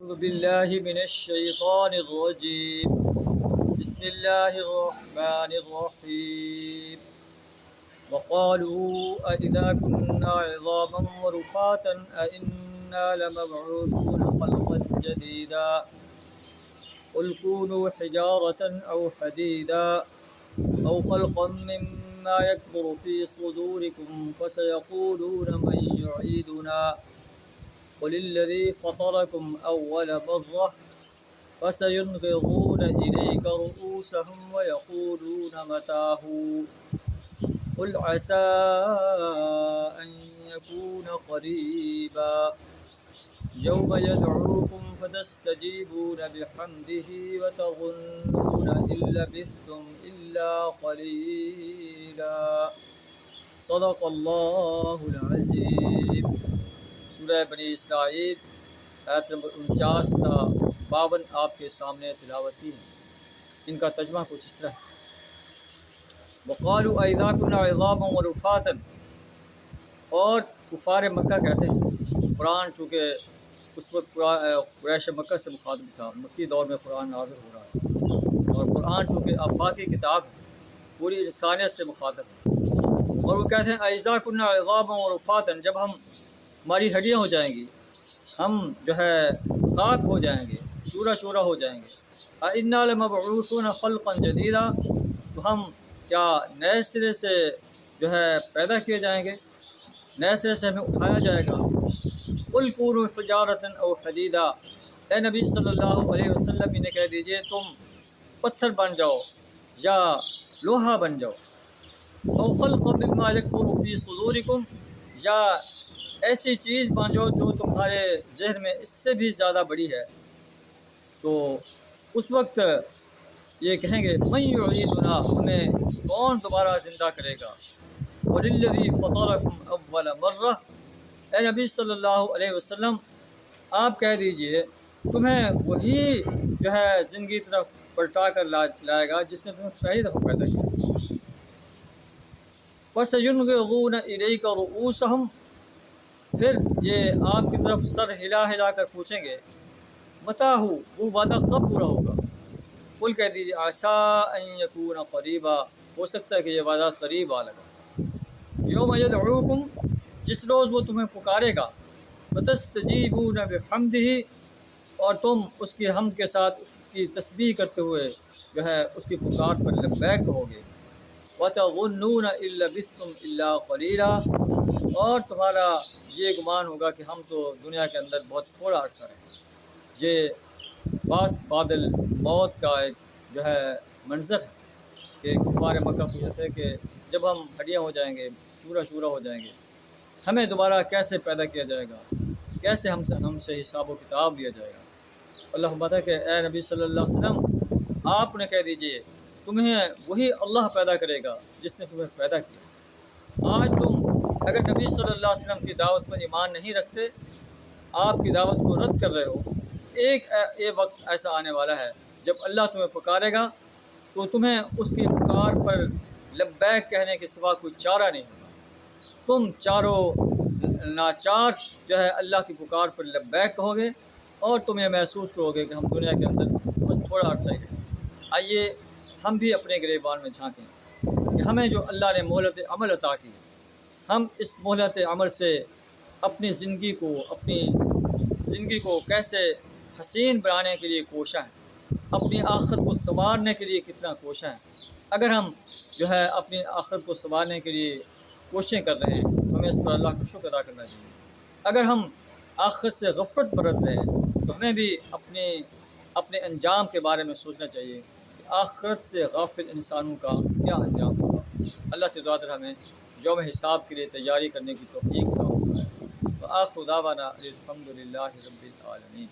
أعوذ بالله من الشيطان الرجيم. بسم الله الرحمن الرحيم. وقالوا أإذا كنا عظاما ورفاتا أإنا لمبعوثون خلقا جديدا قل كونوا حجارة أو حديدا أو خلقا مما يكبر في صدوركم فسيقولون من يعيدنا قل الذي فطركم أول مرة فسينغضون إليك رؤوسهم ويقولون متاه قل عسى أن يكون قريبا يوم يدعوكم فتستجيبون بحمده وتظنون إن لبثتم إلا قليلا. صدق اللہ العظیم. سورہ بنی اسرائیل آیت نمبر 49 تا 52 آپ کے سامنے تلاوت کی ہے. ان کا ترجمہ کچھ اس طرح ہے: وقالوا اذا كنا عظاما ورفاتا، اور کفار مکہ کہتے ہیں، قرآن چونکہ اس وقت قریش مکہ سے مخاطب تھا، مکی دور میں قرآن نازل ہو رہا ہے، اور قرآن چونکہ آفاقی کتاب ہے، پوری انسانیت سے مخاطب ہے، اور وہ کہتے ہیں اذا كنا عظاما ورفاتا، جب ہماری ہڈیاں ہو جائیں گی، ہم جو ہے خاک ہو جائیں گے، چورا چورا ہو جائیں گے، اِنَّا لَمَبْعُوثُونَ خَلْقًا جَدِيدًا، تو ہم کیا نئے سرے سے جو ہے پیدا کیے جائیں گے، نئے سرے سے ہمیں اٹھایا جائے گا. قُلْ كُونُوا حِجَارَةً أَوْ حَدِيدًا، اے نبی صلی اللہ علیہ وسلم انہیں کہہ دیجئے تم پتھر بن جاؤ یا لوہا بن جاؤ. أَوْ خَلْقًا مِّمَّا يَكْبُرُ فِي صُدُورِكُمْ، یا ایسی چیز بن جاؤ جو تمہارے ذہن میں اس سے بھی زیادہ بڑی ہے. تو اس وقت یہ کہیں گے من یعیدنا، ہمیں کون دوبارہ زندہ کرے گا. وَلِلَّذِي فَطَرَكُمْ أَوَّلَ مَرَّةٍ، اے نبی صلی اللہ علیہ وسلم آپ کہہ دیجئے تمہیں وہی جو ہے زندگی طرف پلٹا کر لائے گا جس نے تمہیں پہلی دفعہ پیدا کیا. فَسَيُنْغِضُونَ إِلَيْكَ رُؤُوسَهُمْ، پھر یہ آپ کی طرف سر ہلا ہلا کر پوچھیں گے متیٰ ہو، وہ وعدہ کب پورا ہوگا. قل کہہ دیجیے عسیٰ ان یکون قریبا، ہو سکتا ہے کہ یہ وعدہ قریب آ لگا. یوم یدعوکم، جس روز وہ تمہیں پکارے گا، فتستجیبون بحمدہ، اور تم اس کی حمد کے ساتھ اس کی تسبیح کرتے ہوئے جو ہے اس کی پکار پر لبیک کہو گے. وَتَظُنُّونَ إِن لَبِثْتُمْ إِلَّا قَلِيلًا، اور تمہارا یہ گمان ہوگا کہ ہم تو دنیا کے اندر بہت تھوڑا عرصہ رہے. یہ باس بادل موت کا ایک جو ہے منظر ہے کہ کفار مکہ پوچھتے ہیں کہ جب ہم ہڈیاں ہو جائیں گے، چورا چورا ہو جائیں گے، ہمیں دوبارہ کیسے پیدا کیا جائے گا، کیسے ہم سے حساب و کتاب لیا جائے گا. اللہ بتا کہ اے نبی صلی اللہ علیہ وسلم آپ نے کہہ دیجئے تمہیں وہی اللہ پیدا کرے گا جس نے تمہیں پیدا کیا. آج تم اگر نبی صلی اللہ علیہ وسلم کی دعوت پر ایمان نہیں رکھتے، آپ کی دعوت کو رد کر رہے ہو، ایک وقت ایسا آنے والا ہے جب اللہ تمہیں پکارے گا تو تمہیں اس کی پکار پر لبیک کہنے کے سوا کوئی چارہ نہیں ہوگا. تم چاروں ناچار جو ہے اللہ کی پکار پر لبیک کہو گے، اور تم یہ محسوس کرو گے کہ ہم دنیا کے اندر بس تھوڑا عرصہ ہی رہے. آئیے ہم بھی اپنے گریبان میں جھانکیں کہ ہمیں جو اللہ نے مہلت عمل عطا کی، ہم اس مہلت عمل سے اپنی زندگی کو کیسے حسین بنانے کے لیے کوشاں ہیں، اپنی آخرت کو سنوارنے کے لیے کتنا کوشاں ہیں. اگر ہم جو ہے اپنی آخرت کو سنوارنے کے لیے کوششیں کر رہے ہیں تو ہمیں اس پر اللہ کا شکر ادا کرنا چاہیے. اگر ہم آخرت سے غفلت برت رہے ہیں تو ہمیں بھی اپنے انجام کے بارے میں سوچنا چاہیے کہ آخرت سے غافل انسانوں کا کیا انجام ہوگا. اللہ سے دعا ہمیں یوم حساب کے لیے تیاری کرنے کی توفیق عطا فرمائے. وآخر دعوانا الحمد للہ رب العالمین.